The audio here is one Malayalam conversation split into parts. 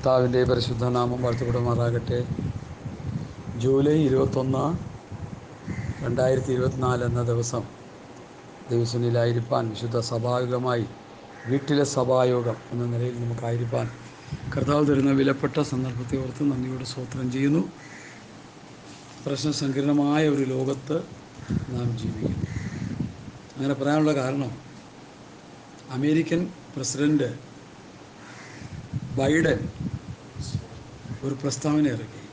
കർത്താവിൻ്റെ പരിശുദ്ധ നാമം വാഴ്ത്തപ്പെടുമാറാകട്ടെ. ജൂലൈ 21, 2024 എന്ന ദിവസം ദിവസനിലായിരിക്കാൻ വിശുദ്ധ സഭായോഗമായി വീട്ടിലെ സഭായോഗം എന്ന നിലയിൽ നമുക്കായിരിക്കാൻ കർത്താവ് തരുന്ന വിലപ്പെട്ട സന്ദർഭത്തെ ഓർത്ത് നന്ദിയോട് സ്തോത്രം ചെയ്യുന്നു. പ്രശ്നസങ്കീർണമായ ഒരു ലോകത്ത് നാം ജീവിക്കുന്നു. അങ്ങനെ പറയാനുള്ള കാരണം, അമേരിക്കൻ പ്രസിഡന്റ് ബൈഡൻ ഒരു പ്രസ്താവന ഇറക്കി.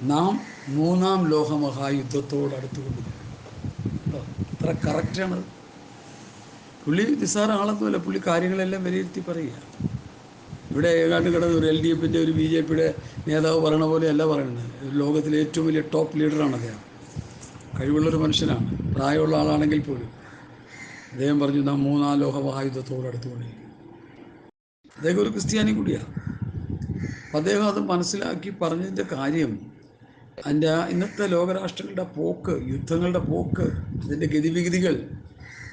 നാം മൂന്നാം ലോകമഹായുദ്ധത്തോട് അടുത്തുകൊണ്ടിരിക്കുന്നു. അത്ര കറക്റ്റാണ്. പുള്ളി നിസ്സാര ആളൊന്നുമല്ല. പുള്ളി കാര്യങ്ങളെല്ലാം വിലയിരുത്തി പറയുക. ഇവിടെ ഏതാണ്ട് കിടന്ന് ഒരു LDFൻ്റെ ഒരു BJPയുടെ നേതാവ് പറയണ പോലെയല്ല പറയുന്നത്. ലോകത്തിലെ ഏറ്റവും വലിയ ടോപ്പ് ലീഡറാണ് അദ്ദേഹം. കഴിവുള്ളൊരു മനുഷ്യനാണ്. പ്രായമുള്ള ആളാണെങ്കിൽ പോലും അദ്ദേഹം പറഞ്ഞു, നാം മൂന്നാം ലോകമഹായുദ്ധത്തോട് അടുത്തുകൊണ്ടിരിക്കുന്നു. അദ്ദേഹം ഒരു ക്രിസ്ത്യാനി കൂടിയാണ്. അദ്ദേഹം അത് മനസ്സിലാക്കി പറഞ്ഞതിൻ്റെ കാര്യം, അതിൻ്റെ ഇന്നത്തെ ലോകരാഷ്ട്രങ്ങളുടെ പോക്ക്, യുദ്ധങ്ങളുടെ പോക്ക്, അതിൻ്റെ ഗതിവിഗതികൾ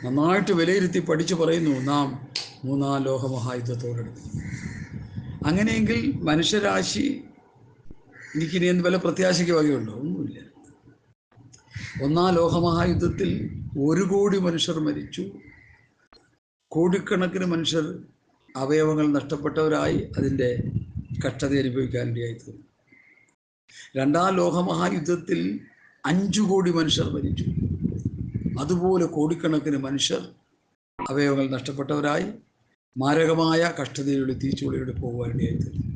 നന്നായിട്ട് വിലയിരുത്തി പഠിച്ചു പറയുന്നു, നാം മൂന്നാം ലോകമഹായുദ്ധത്തോടടുത്ത്. അങ്ങനെയെങ്കിൽ മനുഷ്യരാശി എനിക്കിനി എന്ത് വല്ല പ്രത്യാശയ്ക്ക് വകയുണ്ടോ? ഒന്നുമില്ല. ഒന്നാം ലോകമഹായുദ്ധത്തിൽ 1 കോടി മനുഷ്യർ മരിച്ചു. കോടിക്കണക്കിന് മനുഷ്യർ അവയവങ്ങൾ നഷ്ടപ്പെട്ടവരായി അതിൻ്റെ കഷ്ടത അനുഭവിക്കാനിടയായി തീർന്നു. രണ്ടാം ലോകമഹായുദ്ധത്തിൽ 5 കോടി മനുഷ്യർ മരിച്ചു. അതുപോലെ കോടിക്കണക്കിന് മനുഷ്യർ അവയവങ്ങൾ നഷ്ടപ്പെട്ടവരായി മാരകമായ കഷ്ടതയിലൂടെ തീച്ചുളിലൂടെ പോകുവാനിടയായി തീർന്നു.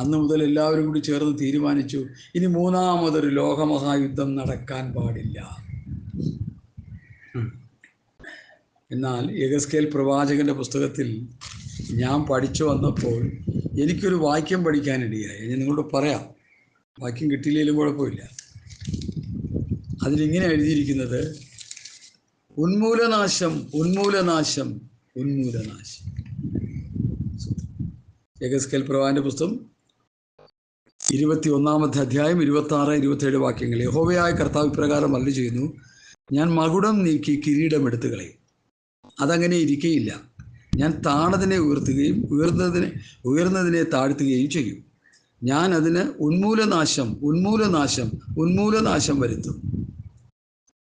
അന്ന് മുതൽ എല്ലാവരും കൂടി ചേർന്ന് തീരുമാനിച്ചു, ഇനി മൂന്നാമതൊരു ലോകമഹായുദ്ധം നടക്കാൻ പാടില്ല. എന്നാൽ യെഹെസ്കേൽ പ്രവാചകൻ്റെ പുസ്തകത്തിൽ ഞാൻ പഠിച്ചു വന്നപ്പോൾ എനിക്കൊരു വാക്യം പഠിക്കാനിടയായി. ഞാൻ നിങ്ങളോട് പറയാം, വാക്യം കിട്ടിയില്ലെങ്കിലും കുഴപ്പമില്ല. അതിലിങ്ങനെ എഴുതിയിരിക്കുന്നത്, ഉന്മൂലനാശം, ഉന്മൂലനാശം, ഉന്മൂലനാശം. യെഹെസ്കേൽ പ്രവാചകന്റെ പുസ്തകം 21-ാമത്തെ അധ്യായം 26, 27 വാക്യങ്ങൾ. യഹോവയായ കർത്താവ് ഇപ്രകാരം അരുളി ചെയ്യുന്നു, ഞാൻ മകുടം നീക്കി കിരീടം എടുത്തു കളയും. അതങ്ങനെ ഇരിക്കുകയില്ല. ഞാൻ താണതിനെ ഉയർത്തുകയും ഉയർന്നതിനെ താഴ്ത്തുകയും ചെയ്യും. ഞാൻ അതിന് ഉന്മൂലനാശം, ഉന്മൂലനാശം, ഉന്മൂലനാശം വരുത്തും.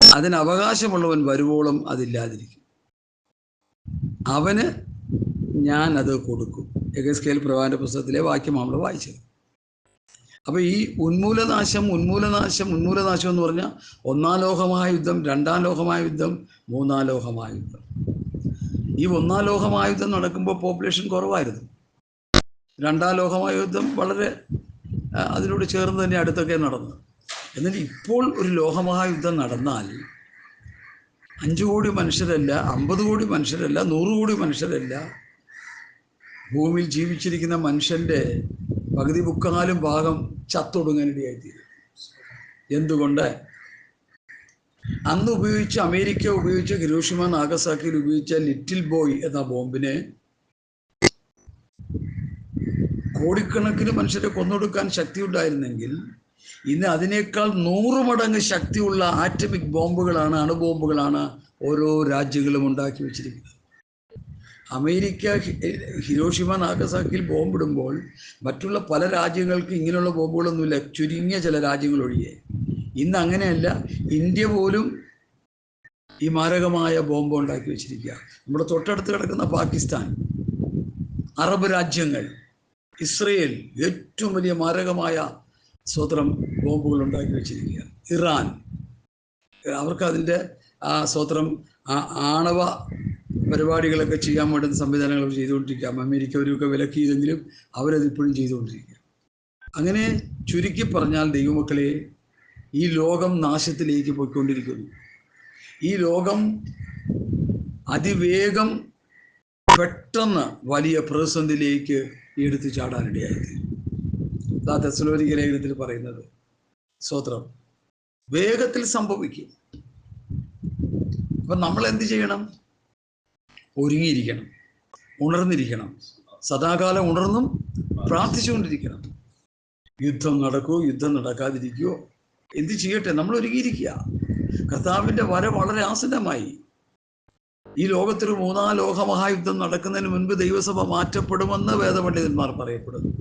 അതിന് അവകാശമുള്ളവൻ വരുവോളം അതില്ലാതിരിക്കും. അവന് ഞാൻ അത് കൊടുക്കും. യെഹെസ്കേൽ പ്രവാചകന്റെ പുസ്തകത്തിലെ വാക്യമാണ് നമ്മൾ വായിച്ചത്. അപ്പോൾ ഈ ഉന്മൂലനാശം, ഉന്മൂലനാശം, ഉന്മൂലനാശം എന്ന് പറഞ്ഞാൽ ഒന്നാം ലോകമഹായുദ്ധം, രണ്ടാം ലോകമഹായുദ്ധം, മൂന്നാം ലോകമഹായുദ്ധം. ഈ ഒന്നാം ലോകമഹായുദ്ധം നടക്കുമ്പോൾ പോപ്പുലേഷൻ കുറവായിരുന്നു. രണ്ടാം ലോകമഹായുദ്ധം വളരെ അതിനോട് ചേർന്ന് തന്നെ അടുത്തൊക്കെ നടന്നു. എന്നിട്ട് ഇപ്പോൾ ഒരു ലോകമഹായുദ്ധം നടന്നാൽ 5 കോടി മനുഷ്യരല്ല, 50 കോടി മനുഷ്യരല്ല, 100 കോടി മനുഷ്യരല്ല, ഭൂമിയിൽ ജീവിച്ചിരിക്കുന്ന മനുഷ്യൻ്റെ പകുതി മുക്കാലും ഭാഗം ചത്തൊടുങ്ങാനിടയായിത്തീരും. എന്തുകൊണ്ട്? അന്ന് അമേരിക്ക ഉപയോഗിച്ച ഹിരോഷിമ നാഗസാക്കിയിൽ ഉപയോഗിച്ച ലിറ്റിൽ ബോയ് എന്ന ബോംബിന് കോടിക്കണക്കിന് മനുഷ്യരെ കൊന്നൊടുക്കാൻ ശക്തി ഉണ്ടായിരുന്നെങ്കിൽ ഇന്ന് അതിനേക്കാൾ 100 മടങ്ങ് ശക്തിയുള്ള ആറ്റമിക് ബോംബുകളാണ്, അണുബോംബുകളാണ് ഓരോ രാജ്യങ്ങളും ഉണ്ടാക്കി വെച്ചിരിക്കുന്നത്. അമേരിക്ക ഹിരോഷിമ നാഗസാക്കിയിൽ ബോംബിടുമ്പോൾ മറ്റുള്ള പല രാജ്യങ്ങൾക്ക് ഇങ്ങനെയുള്ള ബോംബുകളൊന്നുമില്ല, ചുരുങ്ങിയ ചില രാജ്യങ്ങൾ ഒഴികെ. ഇന്ന് അങ്ങനെയല്ല. ഇന്ത്യ പോലും ഈ മാരകമായ ബോംബ് ഉണ്ടാക്കി വെച്ചിരിക്കുക. നമ്മുടെ തൊട്ടടുത്ത് കിടക്കുന്ന പാകിസ്ഥാൻ, അറബ് രാജ്യങ്ങൾ, ഇസ്രയേൽ ഏറ്റവും വലിയ മാരകമായ ബോംബുകൾ ഉണ്ടാക്കി വെച്ചിരിക്കുക. ഇറാൻ, അവർക്ക് അതിൻ്റെ ആണവ പരിപാടികളൊക്കെ ചെയ്യാൻ വേണ്ടുന്ന സംവിധാനങ്ങൾ ചെയ്തുകൊണ്ടിരിക്കുക. അമേരിക്ക ഒരുക്കെ വിലക്കിയതെങ്കിലും അവരതിപ്പോഴും ചെയ്തുകൊണ്ടിരിക്കുക. അങ്ങനെ ചുരുക്കി പറഞ്ഞാൽ, ദൈവമക്കളെ, ഈ ലോകം നാശത്തിലേക്ക് പോയിക്കൊണ്ടിരിക്കുന്നു. ഈ ലോകം അതിവേഗം പെട്ടെന്ന് വലിയ പ്രതിസന്ധിയിലേക്ക് എടുത്തു ചാടാനിടയായി. തെസ്സലോനിക്ക ലേഖനത്തിൽ പറയുന്നത് സ്തോത്രം വേഗത്തിൽ സംഭവിക്കും. അപ്പം നമ്മൾ എന്ത് ചെയ്യണം? ഒരുങ്ങിയിരിക്കണം, ഉണർന്നിരിക്കണം, സദാകാലം ഉണർന്നും പ്രാർത്ഥിച്ചുകൊണ്ടിരിക്കണം. യുദ്ധം നടക്കുമോ, യുദ്ധം നടക്കാതിരിക്കുമോ, എന്ത് ചെയ്യട്ടെ, നമ്മൾ ഒരുങ്ങിയിരിക്കുക. കർത്താവിൻ്റെ വരവ് വളരെ ആസന്നമായി. ഈ ലോകത്തൊരു മൂന്നാം ലോകമഹായുദ്ധം നടക്കുന്നതിന് മുൻപ് ദൈവസഭ മാറ്റപ്പെടുമെന്ന് വേദപണ്ഡിതന്മാർ പറയപ്പെടുന്നു.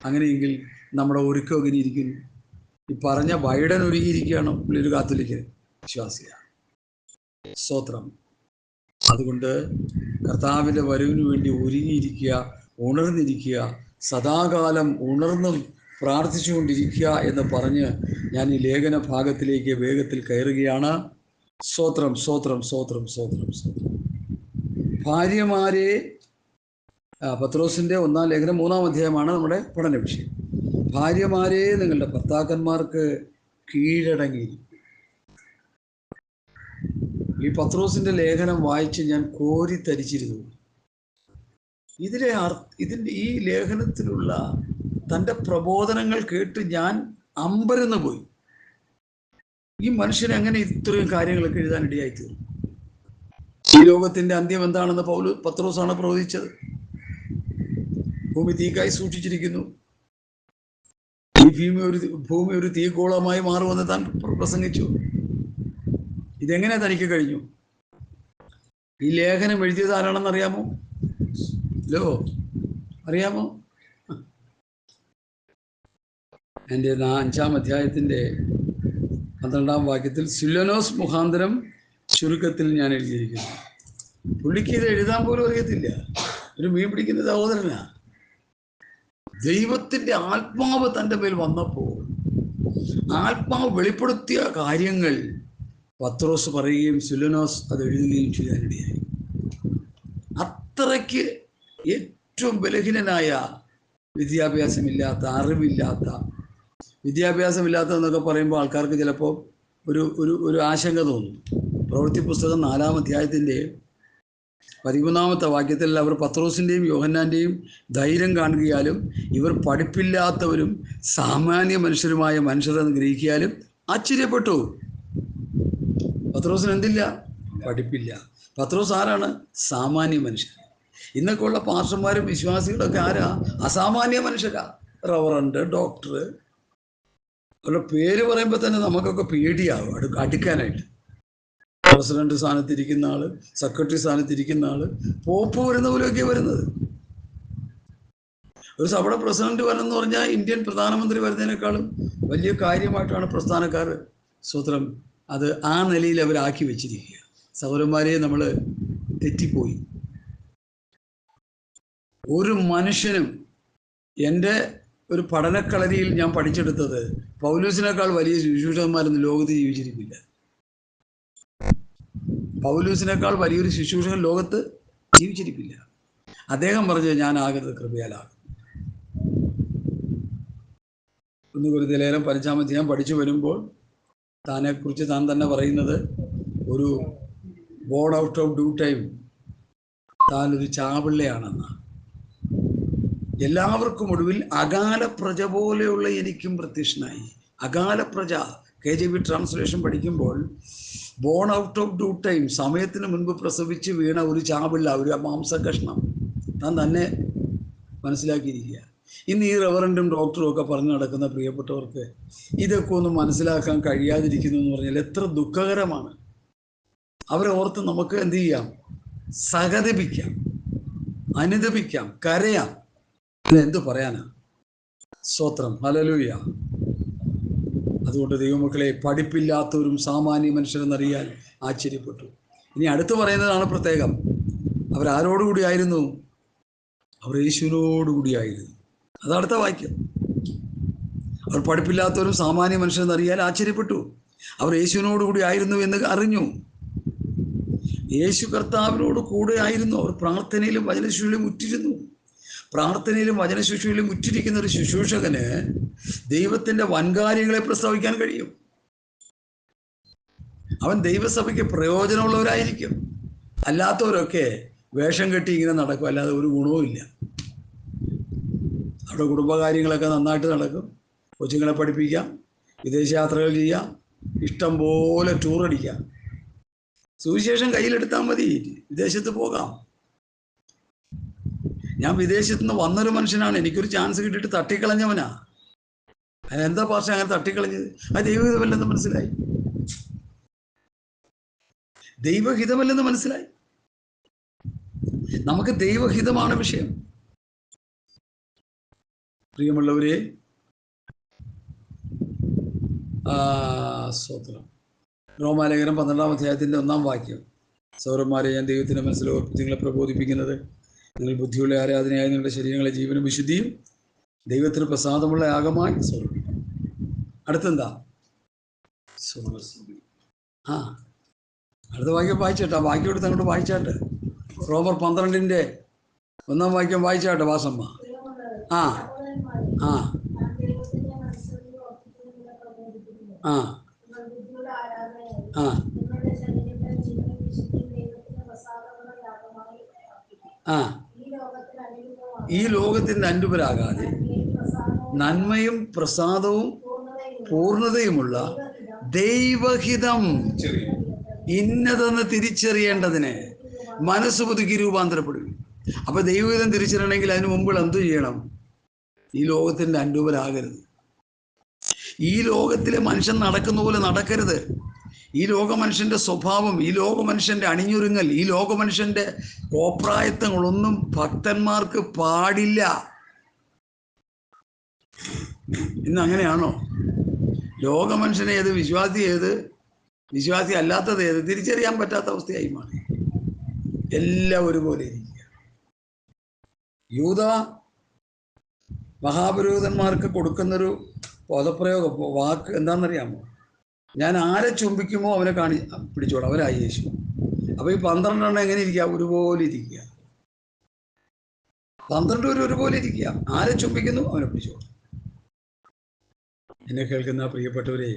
അങ്ങനെയെങ്കിൽ നമ്മുടെ ഒരുക്കം എങ്ങനെ ഇരിക്കുന്നു? ഈ പറഞ്ഞ ബൈഡൻ ഒരുങ്ങിയിരിക്കുകയാണ്. പുള്ളിയൊരു കാത്തോലിക്ക് വിശ്വാസിയാണ്. സ്തോത്രം. അതുകൊണ്ട് കർത്താവിൻ്റെ വരവിന് വേണ്ടി ഒരുങ്ങിയിരിക്കുക, ഉണർന്നിരിക്കുക, സദാകാലം ഉണർന്നും പ്രാർത്ഥിച്ചുകൊണ്ടിരിക്കുക എന്ന് പറഞ്ഞ് ഞാൻ ഈ ലേഖന ഭാഗത്തിലേക്ക് വേഗത്തിൽ കയറുകയാണ്. സ്തോത്രം, സ്തോത്രം, സ്തോത്രം, സ്തോത്രം, സ്തോത്രം. ഭാര്യമാരെ, പത്രോസിൻ്റെ 1-ാം ലേഖനം 3-ാം അധ്യായമാണ് നമ്മുടെ പഠന വിഷയം. ഭാര്യമാരെ നിങ്ങളുടെ ഭർത്താക്കന്മാർക്ക് കീഴടങ്ങിയിരിക്കും. ഈ പത്രോസിൻ്റെ ലേഖനം വായിച്ച് ഞാൻ കോരിത്തരിച്ചിരുന്നു. ഇതിൻ്റെ ഈ ലേഖനത്തിലുള്ള തൻ്റെ പ്രബോധനങ്ങൾ കേട്ട് ഞാൻ അമ്പരന്ന് പോയി. ഈ മനുഷ്യൻ എങ്ങനെ ഇത്രയും കാര്യങ്ങളൊക്കെ എഴുതാനിടയായി തീർന്നു? ഈ ലോകത്തിൻ്റെ അന്ത്യം എന്താണെന്ന് പത്രോസാണ് പ്രവചിച്ചത്. ഭൂമി തീക്കായി സൂക്ഷിച്ചിരിക്കുന്നു, ഈ ഭൂമി ഒരു തീക്കോളമായി മാറുമെന്ന് താൻ പ്രസംഗിച്ചു. ഇതെങ്ങനെ തനിക്ക് കഴിഞ്ഞു? ഈ ലേഖനം എഴുതിയത് ആരാണെന്ന് അറിയാമോ? അറിയാമോ? എൻ്റെ 5-ാം അധ്യായത്തിൻ്റെ 12-ാം വാക്യത്തിൽ സിലനോസ് മുഖാന്തരം ചുരുക്കത്തിൽ ഞാൻ എഴുതിയിരിക്കുന്നു. പുള്ളിക്ക് ഇത് എഴുതാൻ പോലും അറിയത്തില്ല. ഒരു മീൻ പിടിക്കുന്ന സഹോദരനാ. ദൈവത്തിൻ്റെ ആത്മാവ് തൻ്റെ മേൽ വന്നപ്പോൾ ആത്മാവ് വെളിപ്പെടുത്തിയ കാര്യങ്ങൾ പത്രോസ് പറയുകയും സിലനോസ് അത് എഴുതുകയും ചെയ്യാനിടയായി. അത്രയ്ക്ക് ഏറ്റവും ബലഹീനനായ, വിദ്യാഭ്യാസമില്ലാത്ത, വിദ്യാഭ്യാസമില്ലാത്തതെന്നൊക്കെ പറയുമ്പോൾ ആൾക്കാർക്ക് ചിലപ്പോൾ ഒരു ആശങ്ക തോന്നും. പ്രവൃത്തി പുസ്തകം 4-ാം അധ്യായത്തിൻ്റെ 13-ാമത്തെ വാക്യത്തിൽ അവർ പത്രോസിൻ്റെയും യോഹന്നാൻ്റെയും ധൈര്യം കാണുകയാലും ഇവർ പഠിപ്പില്ലാത്തവരും സാമാന്യ മനുഷ്യരുമായ മനുഷ്യരെന്ന് ഗ്രഹിക്കാലും ആശ്ചര്യപ്പെട്ടു. പത്രോസിന് എന്തില്ല? പഠിപ്പില്ല. പത്രോസ് ആരാണ്? സാമാന്യ മനുഷ്യൻ. ഇന്നൊക്കെ ഉള്ള പാസ്റ്റർമാരും വിശ്വാസികളൊക്കെ ആരാ? അസാമാന്യ മനുഷ്യരാ. റവറൻഡ്, ഡോക്ടർ, അവരുടെ പേര് പറയുമ്പോൾ തന്നെ നമുക്കൊക്കെ പേടിയാവും അടുക്കാനായിട്ട്. പ്രസിഡന്റ് സ്ഥാനത്തിരിക്കുന്ന ആള്, സെക്രട്ടറി സ്ഥാനത്തിരിക്കുന്ന ആള്, പോപ്പ് വരുന്ന പോലെയൊക്കെ വരുന്നത്. ഒരു സഭയുടെ പ്രസിഡന്റ് വരണമെന്ന് പറഞ്ഞാൽ ഇന്ത്യൻ പ്രധാനമന്ത്രി വരുന്നതിനേക്കാളും വലിയ കാര്യമായിട്ടാണ് പ്രസ്ഥാനക്കാർ സ്വത്രം അത് ആ നിലയിൽ അവരാക്കി വെച്ചിരിക്കുക. സഹോദരന്മാരെ, നമ്മൾ തെറ്റിപ്പോയി. ഒരു മനുഷ്യനും, എൻ്റെ ഒരു പഠനക്കളരിയിൽ ഞാൻ പഠിച്ചെടുത്തത്, പൗലൂസിനേക്കാൾ വലിയ ശുശ്രൂഷകന്മാരൊന്നും ലോകത്ത് ജീവിച്ചിരിക്കില്ല. പൗലൂസിനേക്കാൾ വലിയൊരു ശുശ്രൂഷകൻ ലോകത്ത് ജീവിച്ചിരിക്കില്ല. അദ്ദേഹം പറഞ്ഞത് ഞാൻ ആകരുത് കൃപയാലാകും. 1 കൊരിന്ത്യർ 15-ാം അധ്യായം പഠിച്ചു വരുമ്പോൾ താനെക്കുറിച്ച് താൻ തന്നെ പറയുന്നത്, ഒരു board out of due time, താനൊരു ചാപിള്ളയാണെന്നാണ്. എല്ലാവർക്കും ഒടുവിൽ അകാല പ്രജ പോലെയുള്ള എനിക്കും പ്രത്യക്ഷനായി. അകാല പ്രജ, KJV ട്രാൻസ്ലേഷൻ പഠിക്കുമ്പോൾ born out of due time, സമയത്തിന് മുൻപ് പ്രസവിച്ച് വീണ ഒരു ചാപിള്ള, ഒരു മാംസകഷ്ണം താൻ തന്നെ മനസ്സിലാക്കിയിരിക്കുക. ഇന്ന് ഈ റവറൻറ്റും ഡോക്ടറും ഒക്കെ പറഞ്ഞു നടക്കുന്ന പ്രിയപ്പെട്ടവർക്ക് ഇതൊക്കെ ഒന്നും മനസ്സിലാക്കാൻ കഴിയാതിരിക്കുന്നു എന്ന് പറഞ്ഞാൽ എത്ര ദുഃഖകരമാണ്. അവരെ ഓർത്ത് നമുക്ക് എന്ത് ചെയ്യാം? സഹതപിക്കാം, അനുതപിക്കാം, കരയാം. എന്തു പറയാനാ? സ്തോത്രം, ഹല്ലേലൂയ. അതുകൊണ്ട് ദൈവമക്കളെ, പഠിപ്പില്ലാത്തവരും സാമാന്യ മനുഷ്യരെന്നറിയാൻ ആശ്ചര്യപ്പെട്ടു. ഇനി അടുത്ത് പറയുന്നതാണ് പ്രത്യേകം. അവരാരോടുകൂടിയായിരുന്നു? അവർ യേശുവിനോടുകൂടിയായിരുന്നു. അതടുത്ത വാക്യം. അവർ പഠിപ്പില്ലാത്തവരും സാമാന്യ മനുഷ്യരെന്നറിയാൻ ആശ്ചര്യപ്പെട്ടു. അവർ യേശുവിനോടുകൂടി ആയിരുന്നു എന്ന് അറിഞ്ഞു. യേശു കർത്താവിനോട് കൂടെ ആയിരുന്നു. അവർ പ്രാർത്ഥനയിലും വചനശുശ്രൂഷയിലും ഉറ്റിരുന്നു. പ്രാർത്ഥനയിലും വചനശുശ്രൂഷയിലും ഉറ്റിരിക്കുന്ന ഒരു ശുശ്രൂഷകന് ദൈവത്തിൻ്റെ വൻകാര്യങ്ങളെ പ്രസ്താവിക്കാൻ കഴിയും. അവൻ ദൈവസഭയ്ക്ക് പ്രയോജനമുള്ളവരായിരിക്കും. അല്ലാത്തവരൊക്കെ വേഷം കെട്ടി ഇങ്ങനെ നടക്കും, അല്ലാതെ ഒരു ഗുണവും ഇല്ല. അവിടെ കുടുംബകാര്യങ്ങളൊക്കെ നന്നായിട്ട് നടക്കും. കൊച്ചുങ്ങളെ പഠിപ്പിക്കാം, വിദേശയാത്രകൾ ചെയ്യാം, ഇഷ്ടം പോലെ ടൂർ അടിക്കാം. സുവിശേഷം കയ്യിലെടുത്താൽ മതി, വിദേശത്ത് പോകാം. ഞാൻ വിദേശത്ത് നിന്ന് വന്നൊരു മനുഷ്യനാണ്. എനിക്കൊരു ചാൻസ് കിട്ടിയിട്ട് തട്ടിക്കളഞ്ഞവനാ. അതെന്താ പാസ്റ്റർ അങ്ങനെ തട്ടിക്കളഞ്ഞത്? അത് ദൈവഹിതമല്ലെന്ന് മനസ്സിലായി. നമുക്ക് ദൈവഹിതമാണ് വിഷയം. പ്രിയമുള്ളവരെ, സ്തോത്രം. റോമാലേഖനം 12-ാം അധ്യായത്തിൻ്റെ 1-ാം വാക്യം. സൗരന്മാരെ, ഞാൻ ദൈവത്തിൻ്റെ മനസ്സിലോ നിങ്ങളെ പ്രബോധിപ്പിക്കുന്നത്, നിങ്ങൾ ബുദ്ധിയുള്ള ആരാധനയായി നിങ്ങളുടെ ശരീരങ്ങളെ ജീവനും വിശുദ്ധിയും ദൈവത്തിന് പ്രസാദമുള്ള യാഗമായി സ്വരൂപിക്കും. അടുത്തെന്താ? അടുത്ത വാക്യം വായിച്ചാട്ടെ. വാക്യം എടുത്ത് അങ്ങോട്ട് വായിച്ചാട്ടെ. റോമർ 12-ന്റെ 1-ാം വാക്യം വായിച്ചാട്ടെ വാസമ്മ. ആ ആ ആ ആ ആ ഈ ലോകത്തിൻ്റെ അൻപരാകാതെ നന്മയും പ്രസാദവും പൂർണ്ണതയുമുള്ള ദൈവഹിതം ഇന്നതെന്ന് തിരിച്ചറിയേണ്ടതിന് മനസ്സ് പുതുക്കി രൂപാന്തരപ്പെടും. അപ്പൊ ദൈവഹിതം തിരിച്ചറിയണമെങ്കിൽ അതിനു മുമ്പ് എന്തു ചെയ്യണം? ഈ ലോകത്തിൻ്റെ അൻപരാകരുത്. ഈ ലോകത്തിലെ മനുഷ്യൻ നടക്കുന്ന പോലെ നടക്കരുത്. ഈ ലോക മനുഷ്യന്റെ സ്വഭാവം, ഈ ലോക മനുഷ്യന്റെ അണിഞ്ഞൊരുങ്ങൽ, ഈ ലോക മനുഷ്യന്റെ കോപ്രായത്തങ്ങളൊന്നും ഭക്തന്മാർക്ക് പാടില്ല. ഇന്ന് അങ്ങനെയാണോ? ലോക മനുഷ്യനെ ഏത്, വിശ്വാസി ഏത്, വിശ്വാസി അല്ലാത്തത് ഏത് തിരിച്ചറിയാൻ പറ്റാത്ത അവസ്ഥയായി മാറി. എല്ലാം ഒരുപോലെ ഇരിക്കുക. യൂത മഹാപുരോഹിതന്മാർക്ക് കൊടുക്കുന്നൊരു പദപ്രയോഗം, വാക്ക് എന്താണെന്നറിയാമോ? ഞാൻ ആരെ ചുംബിക്കുമോ അവനെ പിടിച്ചോളാം, അവരായി യേശു. അപ്പൊ ഈ 12 എണ്ണം എങ്ങനെ ഇരിക്കുക? ഒരുപോലെ ഇരിക്കുക. 12 പേര് ഒരുപോലെ ഇരിക്കുക. ആരെ ചുംബിക്കുന്നു അവനെ പിടിച്ചോളാം. എന്നെ കേൾക്കുന്ന പ്രിയപ്പെട്ടവരെ,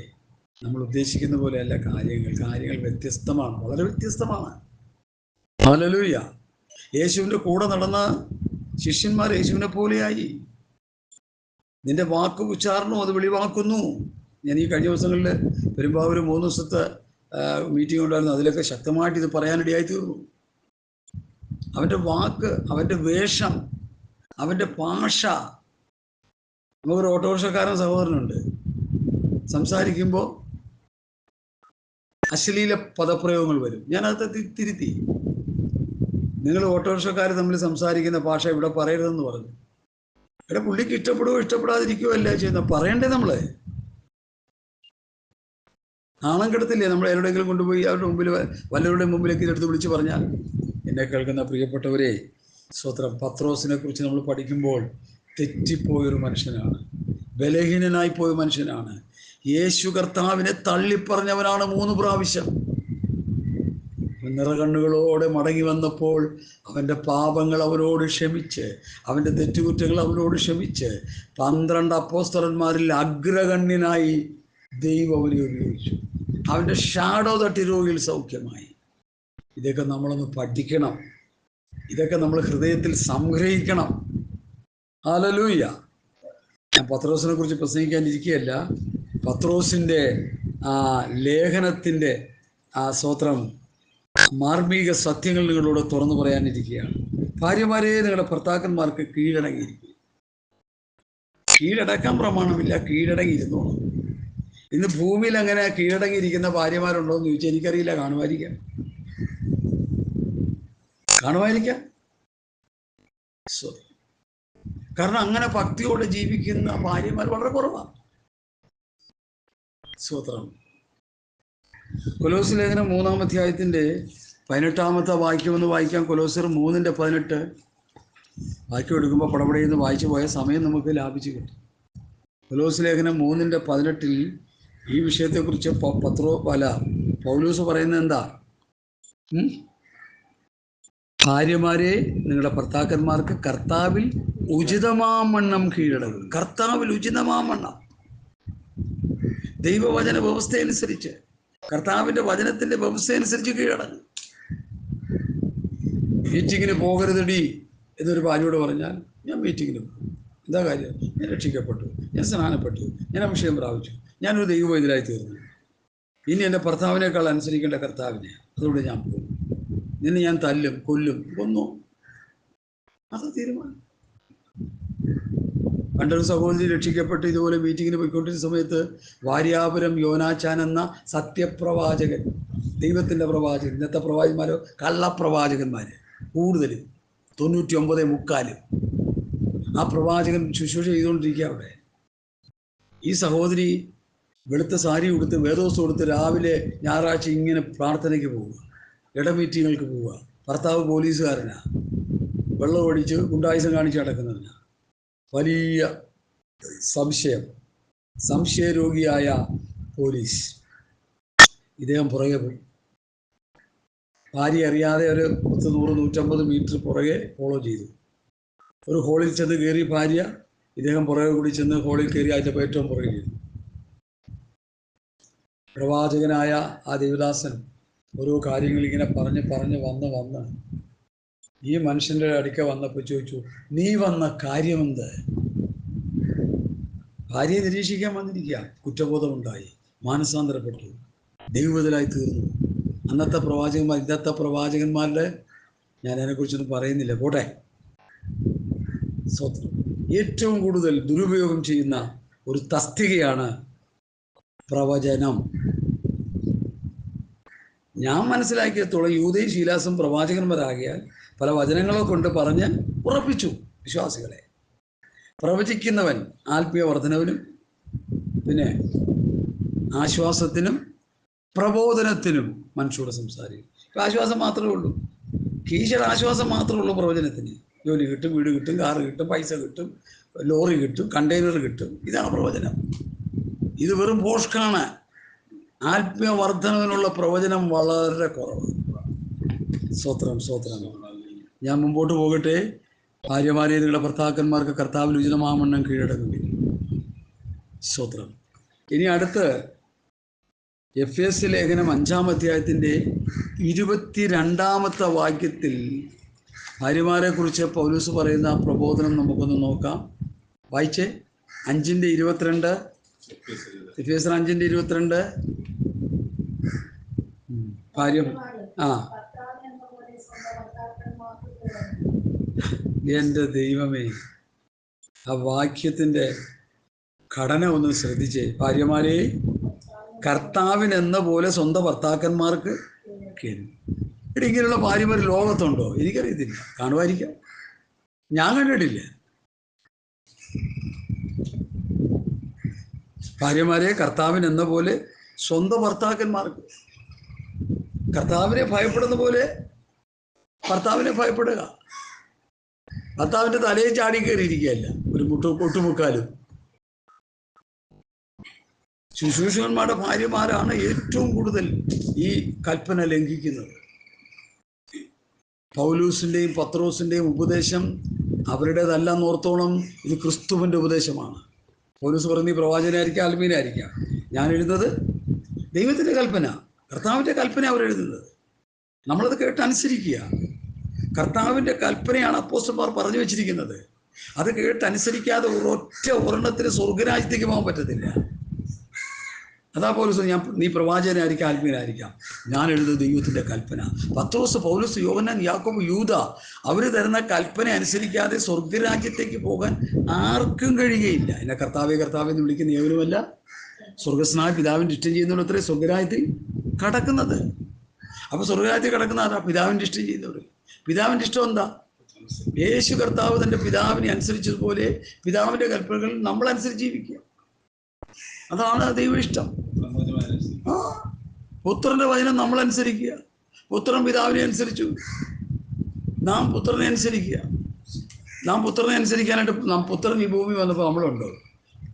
നമ്മൾ ഉദ്ദേശിക്കുന്ന പോലെയല്ല കാര്യങ്ങൾ വ്യത്യസ്തമാണ്, വളരെ വ്യത്യസ്തമാണ്. ഹല്ലേലൂയ. യേശുവിൻ്റെ കൂടെ നടന്ന ശിഷ്യന്മാർ യേശുവിനെ പോലെയായി. നിന്റെ വാക്ക് ഉച്ചാരണവും അത് വെളിവാക്കുന്നു. ഞാൻ ഈ കഴിഞ്ഞ ദിവസങ്ങളിൽ പെരുമ്പാവൂർ 3 ദിവസത്തെ മീറ്റിംഗ് ഉണ്ടായിരുന്നു. അതിലൊക്കെ ശക്തമായിട്ട് ഇത് പറയാനിടയായി തീർന്നു. അവൻ്റെ വാക്ക്, അവൻ്റെ വേഷം, അവൻ്റെ ഭാഷ. നമുക്കൊരു ഓട്ടോറിക്ഷക്കാരൻ സഹോദരനുണ്ട്. സംസാരിക്കുമ്പോൾ അശ്ലീല പദപ്രയോഗങ്ങൾ വരും. ഞാനത് തിരുത്തി. നിങ്ങൾ ഓട്ടോറിക്ഷക്കാർ തമ്മിൽ സംസാരിക്കുന്ന ഭാഷ ഇവിടെ പറയരുതെന്ന് പറഞ്ഞു. ഇവിടെ പുള്ളിക്ക് ഇഷ്ടപ്പെടുകയോ ഇഷ്ടപ്പെടാതിരിക്കുകയോ അല്ല ചെയ്യുന്ന, പറയണ്ടേ നമ്മളെ? നാണം കെടുത്തില്ലേ നമ്മൾ എവിടെയെങ്കിലും കൊണ്ടുപോയി അവരുടെ മുമ്പിൽ, വല്ലവരുടെയും മുമ്പിലേക്ക് ഇതെടുത്ത് വിളിച്ച് പറഞ്ഞാൽ? എന്നെ കേൾക്കുന്ന പ്രിയപ്പെട്ടവരെ, സ്തോത്രം. പത്രോസിനെ കുറിച്ച് നമ്മൾ പഠിക്കുമ്പോൾ തെറ്റിപ്പോയൊരു മനുഷ്യനാണ്, ബലഹീനനായി പോയ മനുഷ്യനാണ്. യേശു കർത്താവിനെ തള്ളിപ്പറഞ്ഞവനാണ് 3 പ്രാവശ്യം. നിറകണ്ണുകളോടെ മടങ്ങി വന്നപ്പോൾ അവൻ്റെ പാപങ്ങൾ അവനോട് ക്ഷമിച്ച്, അവൻ്റെ തെറ്റുകുറ്റങ്ങൾ അവനോട് ക്ഷമിച്ച് 12 അപ്പോസ്തലന്മാരിൽ അഗ്രഗണ്യനായി ദൈവം അവനെ ഉപയോഗിച്ചു. അവൻ്റെ ഷാഡോ തട്ടി രോഗിയിൽ സൗഖ്യമായി. ഇതൊക്കെ നമ്മളൊന്ന് പഠിക്കണം. ഇതൊക്കെ നമ്മൾ ഹൃദയത്തിൽ സംഗ്രഹിക്കണം. ഹല്ലേലൂയ. ഞാൻ പത്രോസിനെ കുറിച്ച് പ്രസംഗിക്കാനിരിക്കുകയല്ല. പത്രോസിൻ്റെ ലേഖനത്തിൻ്റെ സ്തോത്രം മാർമിക സത്യങ്ങൾ നിങ്ങളോട് തുറന്നു പറയാനിരിക്കുകയാണ്. ഭാര്യമാരെ, നിങ്ങളുടെ ഭർത്താക്കന്മാർക്ക് കീഴടങ്ങിയിരിക്കും. കീഴടക്കാൻ പ്രമാണമില്ല, കീഴടങ്ങിയിരുന്നോളൂ. ഇന്ന് ഭൂമിയിൽ അങ്ങനെ കീഴടങ്ങിയിരിക്കുന്ന ഭാര്യമാരുണ്ടോ എന്ന് ചോദിച്ചാൽ എനിക്കറിയില്ല. കാണുമായിരിക്കാം. കാരണം അങ്ങനെ ഭക്തിയോടെ ജീവിക്കുന്ന ഭാര്യമാർ വളരെ കുറവാണ്. സ്തോത്രം. കൊലോസ്യ ലേഖനം 3-ാം അധ്യായത്തിൻ്റെ 18-ാമത്തെ വാക്യം വായിക്കാം. കൊലോസ്യർ 3:18 വാക്യം എടുക്കുമ്പോൾ പടപടയെന്ന് വായിച്ചു പോയ സമയം നമുക്ക് ലാഭിച്ചു കിട്ടും. കൊലോസ്യ ലേഖനം 3:18 ഈ വിഷയത്തെക്കുറിച്ച് പൗലോസ് പറയുന്നത് എന്താ? ഭാര്യമാരെ, നിങ്ങളുടെ ഭർത്താക്കന്മാർക്ക് കർത്താവിൽ ഉചിതമാമണ്ണം കീഴടങ്ങും. കർത്താവിൽ ഉചിതമാമണ്ണം, ദൈവവചന വ്യവസ്ഥയനുസരിച്ച്, കർത്താവിൻ്റെ വചനത്തിൻ്റെ വ്യവസ്ഥയനുസരിച്ച് കീഴടങ്ങും. മീറ്റിങ്ങിന് പോകരുതടി എന്നൊരു ഭാര്യയോട് പറഞ്ഞാൽ, ഞാൻ മീറ്റിങ്ങിന് പോകും. എന്താ കാര്യം? ഞാൻ രക്ഷിക്കപ്പെട്ടു, ഞാൻ സ്നാനപ്പെട്ടു, ഞാൻ അഭിഷേകം പ്രാപിച്ചു, ഞാനൊരു ദൈവവൈദ്യരായി തീർന്നു. ഇനി എൻ്റെ ഭർത്താവിനേക്കാൾ അനുസരിക്കേണ്ട കർത്താവിനെ, അതുകൊണ്ട് ഞാൻ പോകും. നിന്നെ ഞാൻ തല്ലും, കൊല്ലും, കൊന്നു. അത് തീരുമാനം. പണ്ടൊരു സഹോദരി രക്ഷിക്കപ്പെട്ട് ഇതുപോലെ മീറ്റിങ്ങിന് പോയിക്കൊണ്ടിരുന്ന സമയത്ത് വാര്യാപുരം യോനാച്ചാൻ എന്ന സത്യപ്രവാചകൻ, ദൈവത്തിൻ്റെ പ്രവാചകൻ, ഇന്നത്തെ പ്രവാചകന്മാരോ കള്ളപ്രവാചകന്മാർ കൂടുതൽ, 99.25 ആ പ്രവാചകൻ ശുശ്രൂഷ ചെയ്തുകൊണ്ടിരിക്കുക അവിടെ. ഈ സഹോദരി വെളുത്ത സാരി ഉടുത്ത് വേദോസ് കൊടുത്ത് രാവിലെ ഞായറാഴ്ച ഇങ്ങനെ പ്രാർത്ഥനയ്ക്ക് പോവുക, ഇടമീറ്റിങ്ങൾക്ക് പോവുക. ഭർത്താവ് പോലീസുകാരനാ, വെള്ളം ഒഴിച്ച് ഗുണ്ടായുസം കാണിച്ച് നടക്കുന്നതിനാ. വലിയ സംശയരോഗിയായ പോലീസ് ഇദ്ദേഹം പുറകെ പോയി. ഭാര്യ അറിയാതെ ഒരു 100-150 മീറ്റർ പുറകെ ഫോളോ ചെയ്തു. ഒരു ഹോളിൽ ചെന്ന് കയറി ഭാര്യ, ഇദ്ദേഹം പുറകെ കൂടി ചെന്ന് ഹോളിൽ കയറി അതിൻ്റെ ഏറ്റവും പുറകെ ചെയ്തു. പ്രവാചകനായ ആ ദേവദാസൻ ഓരോ കാര്യങ്ങൾ ഇങ്ങനെ പറഞ്ഞ് വന്ന് ഈ മനുഷ്യൻ്റെ അടുക്ക വന്നപ്പോൾ ചോദിച്ചു, നീ വന്ന കാര്യമെന്ത്? ഭാര്യയെ നിരീക്ഷിക്കാൻ വന്നിരിക്കുക. കുറ്റബോധമുണ്ടായി, മാനസാന്തരപ്പെട്ടു, ദൈവത്തിലായി തീർന്നു. അന്നത്തെ പ്രവാചകന്മാർ, ഇന്നത്തെ പ്രവാചകന്മാരുടെ ഞാൻ അതിനെക്കുറിച്ചൊന്നും പറയുന്നില്ല, പോട്ടെ. സ്വത്രം ഏറ്റവും കൂടുതൽ ദുരുപയോഗം ചെയ്യുന്ന ഒരു തസ്തികയാണ് പ്രവചനം. ഞാൻ മനസ്സിലാക്കിയത്തോളം യൂദയും ശീലാസും പ്രവാചകന്മാരാകിയാൽ പല വചനങ്ങളെ കൊണ്ട് പറഞ്ഞ് ഉറപ്പിച്ചു വിശ്വാസികളെ. പ്രവചിക്കുന്നവൻ ആത്മീയ വർധനവിനും പിന്നെ ആശ്വാസത്തിനും പ്രബോധനത്തിനും മനുഷ്യരോട് സംസാരിക്കും. ഇപ്പം ആശ്വാസം മാത്രമേ ഉള്ളൂ, കീശയുടെ ആശ്വാസം മാത്രമേ ഉള്ളൂ പ്രവചനത്തിന്. ജോലി കിട്ടും, വീട് കിട്ടും, കാറ് കിട്ടും, പൈസ കിട്ടും, ലോറി കിട്ടും, കണ്ടെയ്നർ കിട്ടും. ഇതാണ് പ്രവചനം. ഇത് വെറും പോഷ്കാണ്. ആത്മീയ വർധനവിനുള്ള പ്രവചനം വളരെ കുറവ്. സ്തോത്രം. ഞാൻ മുമ്പോട്ട് പോകട്ടെ. ഭാര്യമാരെ നിങ്ങളുടെ ഭർത്താക്കന്മാർക്ക് കർത്താവിൽ ഉചിതമാവണ്ണം കീഴടങ്ങുകയും. സ്തോത്രം. ഇനി അടുത്ത് എഫേസ്യ ലേഖനം 5-ാം അധ്യായത്തിൻ്റെ 22-ാമത്തെ വാക്യത്തിൽ ഭാര്യമാരെ കുറിച്ച് പൗലോസ് പറയുന്ന പ്രബോധനം നമുക്കൊന്ന് നോക്കാം. വായിച്ചേ. 5:22. എഫേസ്യർ 5:22. ഭാര്യ എൻ്റെ ദൈവമേ, ആ വാക്യത്തിൻ്റെ ഘടന ഒന്ന് ശ്രദ്ധിച്ചേ. ഭാര്യമാരെ കർത്താവിനെന്ന പോലെ സ്വന്തം ഭർത്താക്കന്മാർക്ക് ഇവിടെ ഇങ്ങനെയുള്ള ഭാര്യമാർ ലോകത്തുണ്ടോ? എനിക്കറിയത്തില്ല, കാണുമായിരിക്കാം, ഞാൻ കണ്ടിട്ടില്ല. ഭാര്യമാരെ കർത്താവിനെന്ന പോലെ സ്വന്തം ഭർത്താക്കന്മാർക്ക്, കർത്താവിനെ ഭയപ്പെടുന്ന പോലെ ഭർത്താവിനെ ഭയപ്പെടുക. ഭർത്താവിൻ്റെ തലയിൽ ചാടി കയറിയിരിക്കുകയല്ല ഒരു ഒട്ടുമുക്കാലും. ശുശ്രൂഷകന്മാരുടെ ഭാര്യമാരാണ് ഏറ്റവും കൂടുതൽ ഈ കൽപ്പന ലംഘിക്കുന്നത്. പൗലൂസിൻ്റെയും പത്രോസിൻ്റെയും ഉപദേശം അവരുടേതല്ലെന്നോർത്തോളം ഇത് ക്രിസ്തുവിൻ്റെ ഉപദേശമാണ്. പൗലൂസ് പറഞ്ഞ് പ്രവാചകനായിരിക്കാം, ആത്മീയനായിരിക്കാം. ഞാൻ എഴുതുന്നത് ദൈവത്തിൻ്റെ കൽപ്പന, കർത്താവിൻ്റെ കൽപ്പന അവരെഴുതുന്നത്. നമ്മളത് കേട്ട് അനുസരിക്കുക. കർത്താവിൻ്റെ കൽപ്പനയാണ് അപ്പോസ്തലന്മാർ പറഞ്ഞു വെച്ചിരിക്കുന്നത്. അത് കേട്ട് അനുസരിക്കാതെ ഒരൊറ്റ ഒരെണ്ണത്തിന് സ്വർഗരാജ്യത്തേക്ക് പോകാൻ പറ്റത്തില്ല. അതാ പൗലോസ്, നീ പ്രവാചകനായിരിക്കാം, ആത്മീയനായിരിക്കാം, ഞാൻ എഴുതുന്നത് ദൈവത്തിൻ്റെ കൽപ്പന. പത്രോസ്, പൗലോസ്, യോഹന്നാൻ, യാക്കോബ്, യൂദ അവർ തരുന്ന കൽപ്പന അനുസരിക്കാതെ സ്വർഗരാജ്യത്തേക്ക് പോകാൻ ആർക്കും കഴിയുകയില്ല. എന്നെ കർത്താവെ എന്ന് വിളിക്കുന്ന ഏവരുമല്ല സ്വർഗസ്നായ പിതാവിൻ്റെ ഇഷ്ടം ചെയ്യുന്നവർ അത്രേ സ്വർഗരാജ്യത്തിൽ കടക്കുന്നത്. അപ്പോൾ സ്വർഗരാജ്യത്തിൽ കടക്കുന്ന ആരാ? പിതാവിൻ്റെ ഇഷ്ടം ചെയ്യുന്നവർ. പിതാവിൻ്റെ ഇഷ്ടം എന്താ? യേശു കർത്താവ് തൻ്റെ പിതാവിനെ അനുസരിച്ചതുപോലെ പിതാവിൻ്റെ കൽപ്പനകൾ നമ്മളനുസരിച്ച് ജീവിക്കുക. അതാണ് ദൈവ ഇഷ്ടം. പുത്രന്റെ വചനം നമ്മൾ അനുസരിക്കുക. പുത്രൻ പിതാവിനെ അനുസരിച്ചു, നാം പുത്രനെ അനുസരിക്കുക. നാം പുത്രനെ അനുസരിക്കാനായിട്ട് പുത്രൻ ഈ ഭൂമി വന്നപ്പോൾ നമ്മളുണ്ടോ?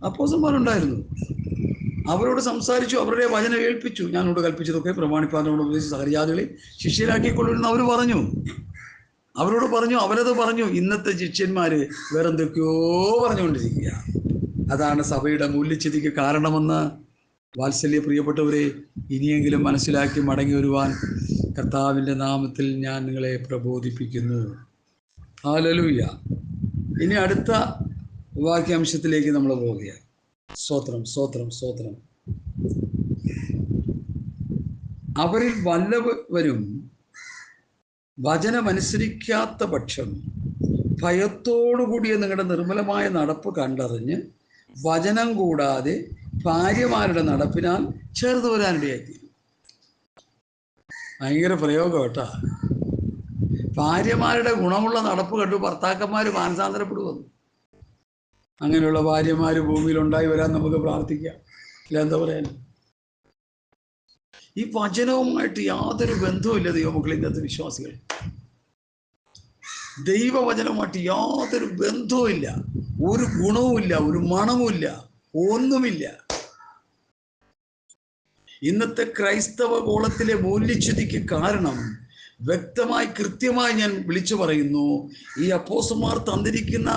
അപ്പോസ്തലന്മാരുണ്ടായിരുന്നു. അവരോട് സംസാരിച്ചു, അവരുടെ വചനം ഏൽപ്പിച്ചു. ഞാനോട് കൽപ്പിച്ചതൊക്കെ പ്രമാണിപ്പാനോട് ഉപദേശിച്ച് സകലജാതികളെ ശിഷ്യരാക്കിക്കൊള്ളുമെന്ന് അവർ പറഞ്ഞു. അവരോട് പറഞ്ഞു, അവരത് പറഞ്ഞു. ഇന്നത്തെ ശിഷ്യന്മാര് വേറെന്തൊക്കെയോ പറഞ്ഞുകൊണ്ടിരിക്കുക. അതാണ് സഭയുടെ മൂല്യച്യുതിക്ക് കാരണമെന്ന് വാത്സല്യ പ്രിയപ്പെട്ടവരെ ഇനിയെങ്കിലും മനസ്സിലാക്കി മടങ്ങി വരുവാൻ കർത്താവിൻ്റെ നാമത്തിൽ ഞാൻ നിങ്ങളെ പ്രബോധിപ്പിക്കുന്നു. ഹല്ലേലൂയ. ഇനി അടുത്ത വാക്യാംശത്തിലേക്ക് നമ്മൾ പോവുകയാണ്. സ്തോത്രം. അവരിൽ വല്ലവരും വചനമനുസരിക്കാത്ത പക്ഷം ഭയത്തോടുകൂടിയ നിങ്ങളുടെ നിർമ്മലമായ നടപ്പ് കണ്ടറിഞ്ഞ് വചനം കൂടാതെ ഭാര്യമാരുടെ നടപ്പിനാൽ ചേർന്ന് വരാനിടയായിത്തീരും. ഭയങ്കര പ്രയോഗം കേട്ടാ. ഭാര്യമാരുടെ ഗുണമുള്ള നടപ്പ് കണ്ടു ഭർത്താക്കന്മാർ മാനസാന്തരപ്പെടുവന്നു. അങ്ങനെയുള്ള ഭാര്യമാർ ഭൂമിയിൽ ഉണ്ടായി വരാൻ നമുക്ക് പ്രാർത്ഥിക്കാം. ഇല്ല, എന്താ പറയാൻ? ഈ വചനവുമായിട്ട് യാതൊരു ബന്ധവുമില്ല ദൈവമക്കൾ. ഇന്നത്തെ വിശ്വാസികൾ ദൈവവചനവുമായിട്ട് യാതൊരു ബന്ധവുമില്ല, ഒരു ഗുണവുമില്ല, ഒരു മണവുമില്ല, ഒന്നുമില്ല. ഇന്നത്തെ ക്രൈസ്തവ ഗോളത്തിലെ മൂല്യച്യുതിക്ക് കാരണം വ്യക്തമായി കൃത്യമായി ഞാൻ വിളിച്ചു പറയുന്നു, ഈ അപ്പോസ്തലന്മാർ തന്നിരിക്കുന്ന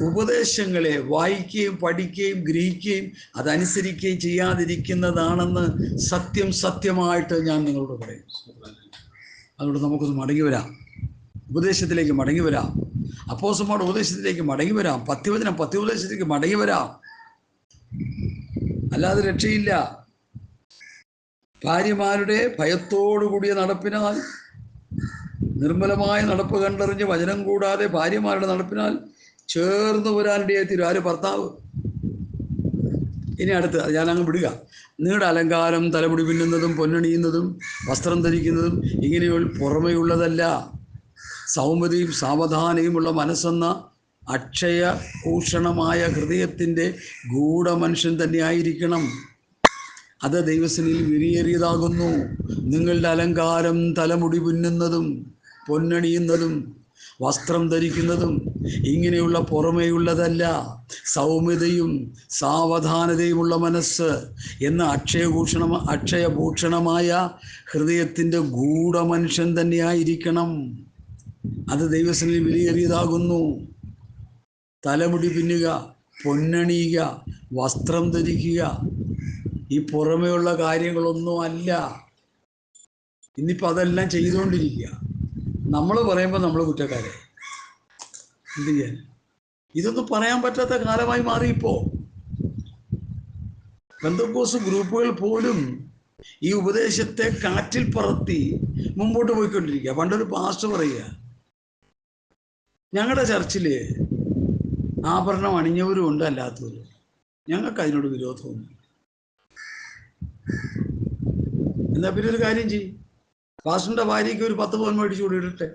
ഉപദേശങ്ങളെ വായിക്കുകയും പഠിക്കുകയും ഗ്രഹിക്കുകയും അതനുസരിക്കുകയും ചെയ്യാതിരിക്കുന്നതാണെന്ന് സത്യമായിട്ട് ഞാൻ നിങ്ങളോട് പറയും. അതുകൊണ്ട് നമുക്കൊന്ന് മടങ്ങി വരാം, ഉപദേശത്തിലേക്ക് മടങ്ങി വരാം, അപ്പോസ്തലന്മാരുടെ ഉപദേശത്തിലേക്ക് മടങ്ങി വരാം, പത്യോപദേശത്തിലേക്ക് മടങ്ങി വരാം. അല്ലാതെ രക്ഷയില്ല. ഭാര്യമാരുടെ ഭയത്തോടുകൂടിയ നടപ്പിനാൽ, നിർമ്മലമായ നടപ്പ് കണ്ടറിഞ്ഞ് വചനം കൂടാതെ ഭാര്യമാരുടെ നടപ്പിനാൽ ചേർന്ന് വരാനിടയായി തീരും. ആര്? ഭർത്താവ്. ഇനി അടുത്ത് ഞാനങ്ങ് വിടുക. നിങ്ങളുടെ അലങ്കാരം തലമുടി പിന്നുന്നതും പൊന്നണിയുന്നതും വസ്ത്രം ധരിക്കുന്നതും ഇങ്ങനെയുള്ള പുറമെയുള്ളതല്ല, സൗമ്യതയും സാവധാനയുമുള്ള മനസ്സെന്ന അക്ഷയഭൂഷണമായ ഹൃദയത്തിൻ്റെ ഗൂഢമനുഷ്യൻ തന്നെയായിരിക്കണം. അത് ദൈവസന്നിധിയിൽ വിലയേറിയതാകുന്നു. നിങ്ങളുടെ അലങ്കാരം തലമുടി പിന്നുന്നതും പൊന്നണിയുന്നതും വസ്ത്രം ധരിക്കുന്നതും ഇങ്ങനെയുള്ള പുറമേയുള്ളതല്ല, സൗമ്യതയും സാവധാനതയുമുള്ള മനസ്സ് എന്ന അക്ഷയഭൂഷണമായ ഹൃദയത്തിൻ്റെ ഗൂഢമനുഷ്യൻ തന്നെയായിരിക്കണം. അത് ദൈവസന്നിധിയിൽ വിലയേറിയതാകുന്നു. തലമുടി പിന്നുക, പൊന്നണിയുക, വസ്ത്രം ധരിക്കുക, ഈ പുറമേയുള്ള കാര്യങ്ങളൊന്നും അല്ല. ഇന്നിപ്പോൾ അതെല്ലാം ചെയ്തുകൊണ്ടിരിക്കുക. നമ്മൾ പറയുമ്പോൾ നമ്മൾ കുറ്റക്കാരെ. എന്ത് ചെയ്യാൻ? ഇതൊന്നും പറയാൻ പറ്റാത്ത കാലമായി മാറിയിപ്പോൾ. പെന്തക്കോസ്ത് ഗ്രൂപ്പുകൾ പോലും ഈ ഉപദേശത്തെ കാറ്റിൽ പറത്തി മുമ്പോട്ട് പോയിക്കൊണ്ടിരിക്കുക. പണ്ടൊരു പാസ്റ്റർ പറയുക, ഞങ്ങളുടെ ചർച്ചിൽ ആഭരണം അണിഞ്ഞവരും ഉണ്ട്, അല്ലാത്തവരും. ഞങ്ങൾക്ക് അതിനോട് വിരോധമൊന്നും. എന്നാ പിന്നെ ഒരു കാര്യം ചെയ്യും, പാസ്റ്ററിന്റെ ഭാര്യയ്ക്ക് ഒരു 10 പവൻ മേടിച്ചു കൂടിയിട്ടെ.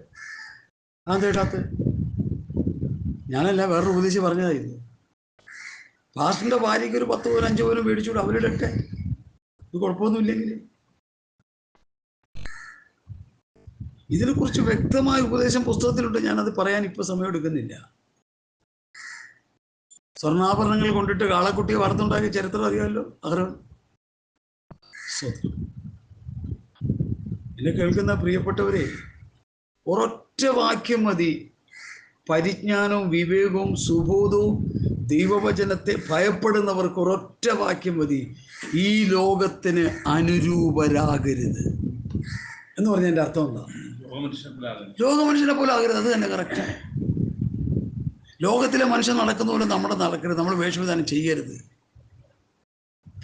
അതെന്താ? ഞാനല്ല, വേറൊരു ഉപദേശി പറഞ്ഞതായിരുന്നു. പാസ്റ്ററിന്റെ ഭാര്യയ്ക്ക് ഒരു 10 പവൻ 5 പവനും മേടിച്ചുകൂടെ, അവരിടട്ടെ, ഇത് കുഴപ്പമൊന്നുമില്ലെങ്കിൽ. ഇതിനെക്കുറിച്ച് വ്യക്തമായ ഉപദേശം പുസ്തകത്തിലുണ്ട്. ഞാനത് പറയാൻ ഇപ്പൊ സമയം എടുക്കുന്നില്ല. സ്വർണ്ണാഭരണങ്ങൾ കൊണ്ടിട്ട് കാളക്കുട്ടിയെ വാർത്തുണ്ടാക്കിയ ചരിത്രം അറിയാമല്ലോ. അഹരോൻ. എന്നെ കേൾക്കുന്ന പ്രിയപ്പെട്ടവരെ, ഒരൊറ്റ വാക്യം മതി പരിജ്ഞാനവും വിവേകവും സുബോധവും ദൈവവചനത്തെ ഭയപ്പെടുന്നവർക്ക് ഒരൊറ്റ വാക്യം മതി: ഈ ലോകത്തിന് അനുരൂപരാകരുത് എന്ന് പറഞ്ഞതിൻ്റെ അർത്ഥം എന്താ? ലോകമനുഷ്യനെ പോലെ ആകരുത്. അത് തന്നെ കറക്റ്റ്. ലോകത്തിലെ മനുഷ്യൻ നടക്കുന്ന പോലെ നമ്മുടെ നടക്കരുത്, നമ്മൾ വേഷവിധാനം ചെയ്യരുത്.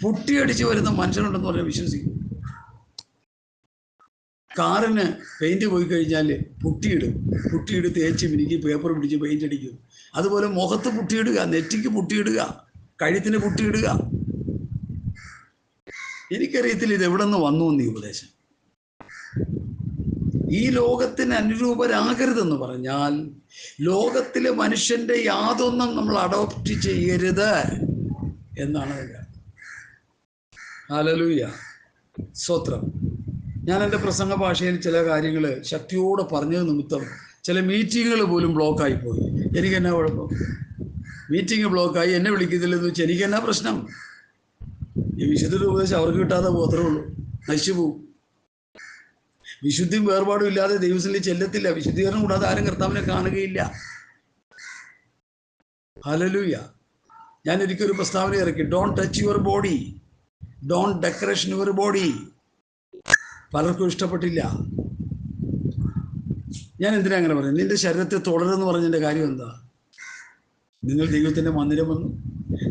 പുട്ടിയടിച്ച് വരുന്ന മനുഷ്യനുണ്ടെന്ന് പറഞ്ഞാൽ വിശ്വസിക്കും. കാറിന് പെയിന്റ് പോയി കഴിഞ്ഞാൽ പുട്ടിയിട്ട് തേച്ച് മിനുക്കി പേപ്പർ പിടിച്ച് പെയിന്റ് അടിക്കും. അതുപോലെ മുഖത്ത് പുട്ടിയിടുക, നെറ്റിക്ക് പുട്ടിയിടുക, കഴുത്തിന് പുട്ടിയിടുക. എനിക്കറിയത്തില്ല ഇത് എവിടെ നിന്ന് വന്നു എന്ന് ഈ ഉപദേശം. ഈ ലോകത്തിന് അനുരൂപരാകരുതെന്ന് പറഞ്ഞാൽ ലോകത്തിലെ മനുഷ്യന്റെ യാതൊന്നും നമ്മൾ അഡോപ്റ്റ് ചെയ്യരുത് എന്നാണ് അതിൻ്റെ. ഹല്ലേലൂയ, സ്തോത്രം. ഞാൻ എൻ്റെ പ്രസംഗ ഭാഷയിൽ ചില കാര്യങ്ങൾ ശക്തിയോടെ പറഞ്ഞത് നിമിത്തം ചില മീറ്റിങ്ങുകൾ പോലും ബ്ലോക്കായിപ്പോയി. എനിക്കെന്നാ കുഴപ്പം? മീറ്റിംഗ് ബ്ലോക്കായി, എന്നെ വിളിക്കുന്നില്ലെന്ന് വെച്ചാൽ എനിക്കെന്നാ പ്രശ്നം? ഈ വിശുദ്ധ ഉപദേശം അവർക്ക് കിട്ടാതെ പോത്രേ ഉള്ളൂ, നശിച്ചു പോവും. വിശുദ്ധിയും വേർപാടും ഇല്ലാതെ ദൈവത്തിൽ ചെല്ലത്തില്ല. വിശുദ്ധീകരണം കൂടാതെ ആരും കർത്താവിനെ കാണുകയില്ല. ഹല്ലേലൂയ. ഞാൻ ഒരിക്കലൊരു പ്രസ്താവന ഇറക്കി: don't touch your body, don't decoration your body. പലർക്കും ഇഷ്ടപ്പെട്ടില്ല. ഞാൻ എന്തിനാ അങ്ങനെ പറയുന്നത്? നിന്റെ ശരീരത്തെ തുടരുമെന്ന് പറഞ്ഞതിൻ്റെ കാര്യം എന്താ? നിങ്ങൾ ദൈവത്തിൻ്റെ മന്ദിരമെന്നും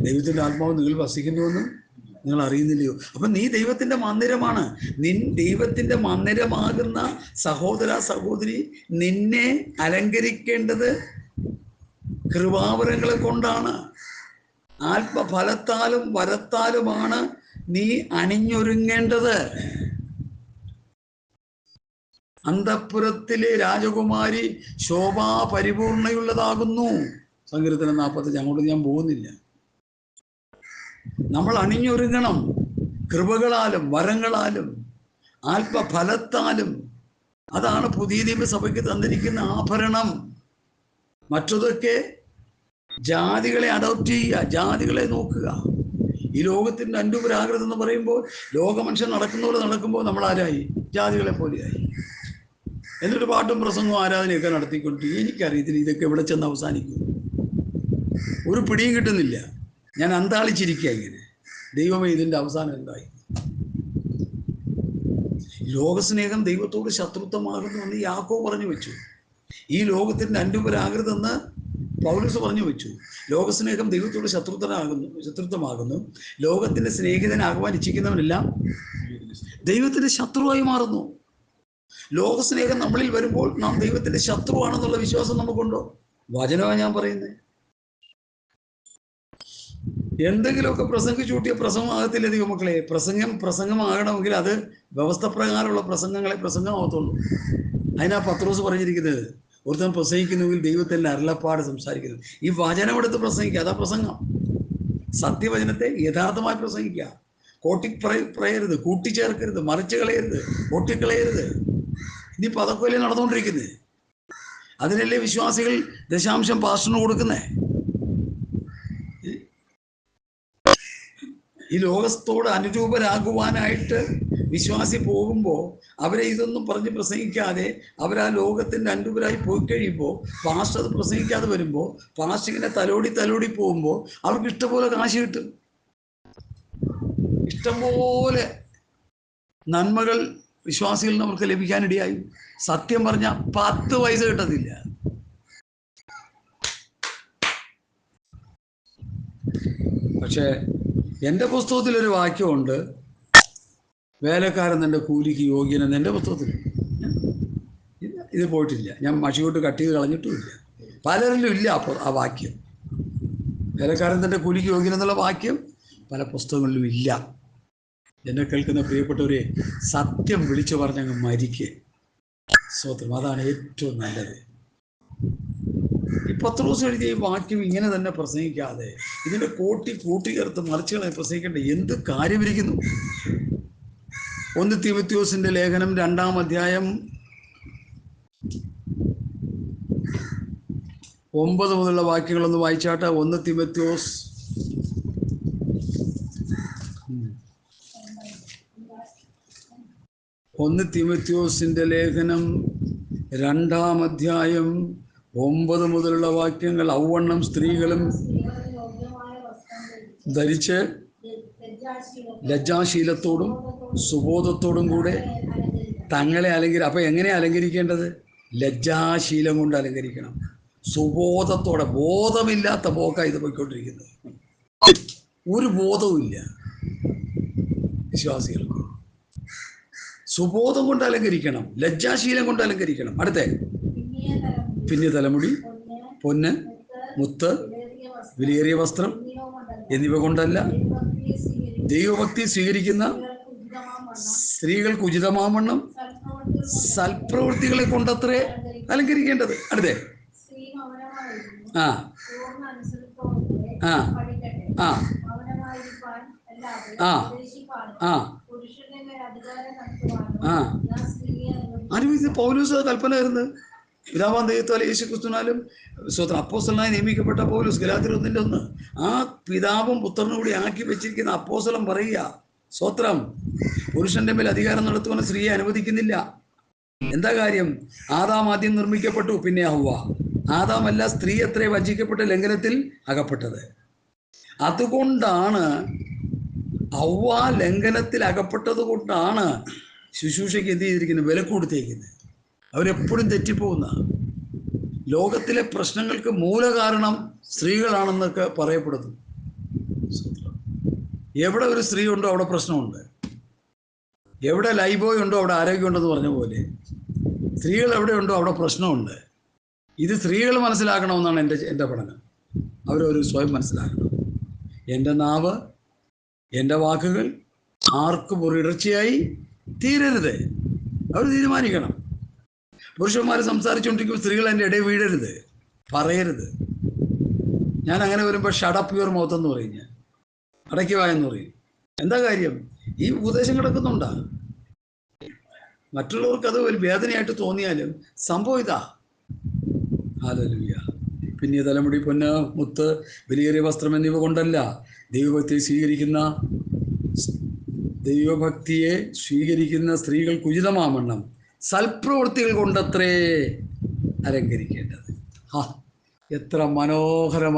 ദൈവത്തിൻ്റെ ആത്മാവ് നിങ്ങൾ വസിക്കുന്നുവെന്നും നിങ്ങൾ അറിയുന്നില്ലയോ? അപ്പം നീ ദൈവത്തിൻ്റെ മന്ദിരമാണ്. ദൈവത്തിൻ്റെ മന്ദിരമാകുന്ന സഹോദര സഹോദരി, നിന്നെ അലങ്കരിക്കേണ്ടത് കൃപാവരങ്ങളെ കൊണ്ടാണ്. ആത്മഫലത്താലും വരത്താലുമാണ് നീ അണിഞ്ഞൊരുങ്ങേണ്ടത്. അന്തഃപുരത്തിലെ രാജകുമാരി ശോഭാ പരിപൂർണയുള്ളതാകുന്നു. സങ്കീർത്തനം 45. അങ്ങോട്ട് ഞാൻ പോകുന്നില്ല. നമ്മൾ അണിഞ്ഞൊരുങ്ങണം കൃപകളാലും വരങ്ങളാലും ആത്മഫലത്താലും. അതാണ് പുതിയ നിയമസഭയ്ക്ക് തന്നിരിക്കുന്ന ആഭരണം. മറ്റതൊക്കെ ജാതികളെ അഡോപ്റ്റ് ചെയ്യുക, ജാതികളെ നോക്കുക. ഈ ലോകത്തിൻ്റെ അൻപുരാകൃതം എന്ന് പറയുമ്പോൾ ലോകമനുഷ്യൻ നടക്കുന്ന പോലെ നടക്കുമ്പോൾ നമ്മൾ ആരായി? ജാതികളെ പോലെയായി. എന്നിട്ട് പാട്ടും പ്രസംഗവും ആരാധനയൊക്കെ നടത്തിക്കൊണ്ട് എനിക്കറിയത്തില്ല ഇതൊക്കെ എവിടെ ചെന്ന് അവസാനിക്കും. ഒരു പിടിയും കിട്ടുന്നില്ല. ഞാൻ അന്താളിച്ചിരിക്കുക ഇങ്ങനെ, ദൈവമേ ഇതിൻ്റെ അവസാനം എന്തായി? ലോകസ്നേഹം ദൈവത്തോട് ശത്രുത്വമാകുന്നു എന്ന് യാക്കോബ് പറഞ്ഞു വെച്ചു. ഈ ലോകത്തിൻ്റെ അൻപുരാകൃതം എന്ന് പൗലോസ് പറഞ്ഞു വെച്ചു. ലോകസ്നേഹം ദൈവത്തോട് ശത്രുത്വമാകുന്നു. ലോകത്തിൻ്റെ സ്നേഹിതനാകുവാൻ ഇച്ഛിക്കുന്നവനെല്ലാം ദൈവത്തിൻ്റെ ശത്രുവായി മാറുന്നു. ലോകസ്നേഹം നമ്മളിൽ വരുമ്പോൾ നാം ദൈവത്തിൻ്റെ ശത്രുവാണെന്നുള്ള വിശ്വാസം നമുക്കുണ്ടോ? വചനമാണ് ഞാൻ പറയുന്നത്. എന്തെങ്കിലുമൊക്കെ പ്രസംഗിച്ചു കൂട്ടിയ പ്രസംഗമാകത്തില്ല ദൈവമക്കളെ. പ്രസംഗമാകണമെങ്കിൽ അത് വ്യവസ്ഥ പ്രകാരമുള്ള പ്രസംഗമാകത്തുള്ളൂ. അതിനാ പത്രോസ് പറഞ്ഞിരിക്കുന്നത്, ഒരുത്തൻ പ്രസംഗിക്കുന്നുവെങ്കിൽ ദൈവത്തിൻ്റെ അരുളപ്പാട് സംസാരിക്കുന്നത്. ഈ വചനമെടുത്ത് പ്രസംഗിക്കുക, അതാ പ്രസംഗം. സത്യവചനത്തെ യഥാർത്ഥമായി പ്രസംഗിക്കുക. പറയരുത്, കൂട്ടിച്ചേർക്കരുത്, മറിച്ച് കളയരുത്, പൊട്ടിക്കളയരുത്. ഇനിയിപ്പോൾ അതൊക്കെ നടന്നുകൊണ്ടിരിക്കുന്നത്. അതിനല്ലേ വിശ്വാസികൾ ദശാംശം പാസ്റ്ററിന് കൊടുക്കുന്നേ. ഈ ലോകത്തോട് അനുരൂപരാകുവാനായിട്ട് വിശ്വാസി പോകുമ്പോൾ അവരെ ഇതൊന്നും പറഞ്ഞ് പ്രസംഗിക്കാതെ അവരാ ലോകത്തിൻ്റെ അനുരൂപരായി പോയി കഴിയുമ്പോൾ, പാസ്റ്റർ അത് പ്രസംഗിക്കാതെ വരുമ്പോൾ, പാസ്റ്റർ ഇങ്ങനെ തലോടി പോകുമ്പോൾ അവർക്ക് ഇഷ്ടംപോലെ കാശ് കിട്ടും. ഇഷ്ടംപോലെ നന്മകൾ വിശ്വാസികളിൽ നമുക്ക് ലഭിക്കാനിടയായി. സത്യം പറഞ്ഞാൽ 10 പൈസ കിട്ടത്തില്ല. പക്ഷേ എൻ്റെ പുസ്തകത്തിലൊരു വാക്യമുണ്ട്, വേലക്കാരൻ തൻ്റെ കൂലിക്ക് യോഗ്യനെന്ന്. എൻ്റെ പുസ്തകത്തിൽ ഇത് പോയിട്ടില്ല. ഞാൻ മഷിയോട്ട് കട്ട് ചെയ്ത് കളഞ്ഞിട്ടുമില്ല. പലരിലും ഇല്ല ആ വാക്യം. വേലക്കാരൻ തൻ്റെ കൂലിക്ക് യോഗ്യനെന്നുള്ള വാക്യം പല പുസ്തകങ്ങളിലും ഇല്ല. എന്നെ കേൾക്കുന്ന പ്രിയപ്പെട്ടവരെ, സത്യം വിളിച്ചു പറഞ്ഞങ്ങ് മരിക്കുക. സ്തോത്രം. അതാണ് ഏറ്റവും നല്ലത്. ഈ പത്രോസ് എഴുതിയ ഈ വാക്യം ഇങ്ങനെ തന്നെ പ്രസംഗിക്കാതെ ഇതിൻ്റെ കൂട്ടിച്ചേർത്ത് മറിച്ചുകളെ പ്രസംഗിക്കേണ്ട എന്ത് കാര്യമിരിക്കുന്നു? 1 തീമോഥെയോസിന്റെ ലേഖനം 2-ാം അധ്യായം 9 മുതലുള്ള വാക്യങ്ങളൊന്ന് വായിച്ചാട്ടെ. 1 തീമോഥെയോസ് 1 തീമോഥെയോസിന്റെ ലേഖനം 2-ാം അധ്യായം 9 മുതലുള്ള വാക്യങ്ങൾ. ഔവണ്ണം സ്ത്രീകളും ധരിച്ച് ലജ്ജാശീലത്തോടും സുബോധത്തോടും കൂടെ തങ്ങളെ അപ്പൊ എങ്ങനെ അലങ്കരിക്കേണ്ടത്? ലജ്ജാശീലം കൊണ്ട് അലങ്കരിക്കണം. സുബോധത്തോടെ. ബോധമില്ലാത്ത പോക്കാണ് ഇത് പോയിക്കൊണ്ടിരിക്കുന്നത്. ഒരു ബോധവും ഇല്ല വിശ്വാസികൾക്ക്. സുബോധം കൊണ്ട് അലങ്കരിക്കണം, ലജ്ജാശീലം കൊണ്ട് അലങ്കരിക്കണം. അടുത്ത പിന്നെ തലമുടി, പൊന്ന്, മുത്ത്, വിലയേറിയ വസ്ത്രം എന്നിവ കൊണ്ടല്ല, ദൈവഭക്തി സ്വീകരിക്കുന്ന സ്ത്രീകൾക്ക് ഉചിതമാവണ്ണം സൽപ്രവൃത്തികളെ കൊണ്ടത്രേ അലങ്കരിക്കേണ്ടത്. അടുത്തേ ആ ആ ആ ആ ആ ആ അനുവദിച്ച പൗലോസ് കൽപ്പന വരുന്നത്. പിതാവാം ദൈവത്താൽ യേശു ക്രിസ്തുവിനാലും സ്വന്തം അപ്പോസ്തലനായി നിയമിക്കപ്പെട്ട പൗലോസ്, ഗലാത്യർ 1:1. ആ പിതാവും പുത്രനും കൂടി ആക്കി വെച്ചിരിക്കുന്ന അപ്പോസ്തലൻ പറയുക, സ്വത്രം, പുരുഷന്റെ മേൽ അധികാരം നടത്തുവാൻ സ്ത്രീയെ അനുവദിക്കുന്നില്ല. എന്താ കാര്യം? ആദാം ആദ്യം നിർമ്മിക്കപ്പെട്ടു, പിന്നെ ഹവ്വ. ആദാമല്ല, സ്ത്രീ അത്രേ വഞ്ചിക്കപ്പെട്ട ലംഘനത്തിൽ അകപ്പെട്ടത്. അതുകൊണ്ടാണ് ഹവ്വ ലംഘനത്തിൽ അകപ്പെട്ടത് കൊണ്ടാണ് ശുശ്രൂഷയ്ക്ക് എന്ത് ചെയ്തിരിക്കുന്നത്? വില കൊടുത്തേക്കുന്നത്. അവരെപ്പോഴും തെറ്റിപ്പോകുന്ന ലോകത്തിലെ പ്രശ്നങ്ങൾക്ക് മൂലകാരണം സ്ത്രീകളാണെന്നൊക്കെ പറയപ്പെടുന്നു. എവിടെ ഒരു സ്ത്രീ ഉണ്ടോ അവിടെ പ്രശ്നമുണ്ട്. എവിടെ ലൈബോയ് ഉണ്ടോ അവിടെ ആരോഗ്യമുണ്ടെന്ന് പറഞ്ഞ പോലെ സ്ത്രീകൾ എവിടെ ഉണ്ടോ അവിടെ പ്രശ്നമുണ്ട്. ഇത് സ്ത്രീകൾ മനസ്സിലാക്കണമെന്നാണ് എൻ്റെ പഠനം. അവരൊരു സ്വയം മനസ്സിലാക്കണം. എൻ്റെ നാവ്, എൻ്റെ വാക്കുകൾ ആർക്കും ഒരു ഇടർച്ചയായി തീരരുത്. അവർ തീരുമാനിക്കണം. പുരുഷന്മാർ സംസാരിച്ചുകൊണ്ടിരിക്കുമ്പോൾ സ്ത്രീകൾ എൻ്റെ ഇടയിൽ വീഴരുത്, പറയരുത്. ഞാൻ അങ്ങനെ വരുമ്പോൾ ഷടപ്പ് യുവർ മൗത്ത് എന്ന് പറയും, ഞാൻ അടയ്ക്ക് വായെന്ന് പറയും. എന്താ കാര്യം? ഈ ഉപദേശം കിടക്കുന്നുണ്ടാ. മറ്റുള്ളവർക്ക് അത് ഒരു വേദനയായിട്ട് തോന്നിയാലും സംഭവം ഇതാ. ഹല്ലേലൂയ. പിന്നെ തലമുടി, പൊന്ന്, മുത്ത്, വിലയേറിയ വസ്ത്രം എന്നിവ കൊണ്ടല്ല, ദൈവഭക്തിയെ സ്വീകരിക്കുന്ന സ്ത്രീകൾക്ക് ഉചിതമാവണ്ണം സൽപ്രവൃത്തികൾ കൊണ്ടത്രേ അലങ്കരിക്കേണ്ടത്. എത്ര മനോഹരമാണ്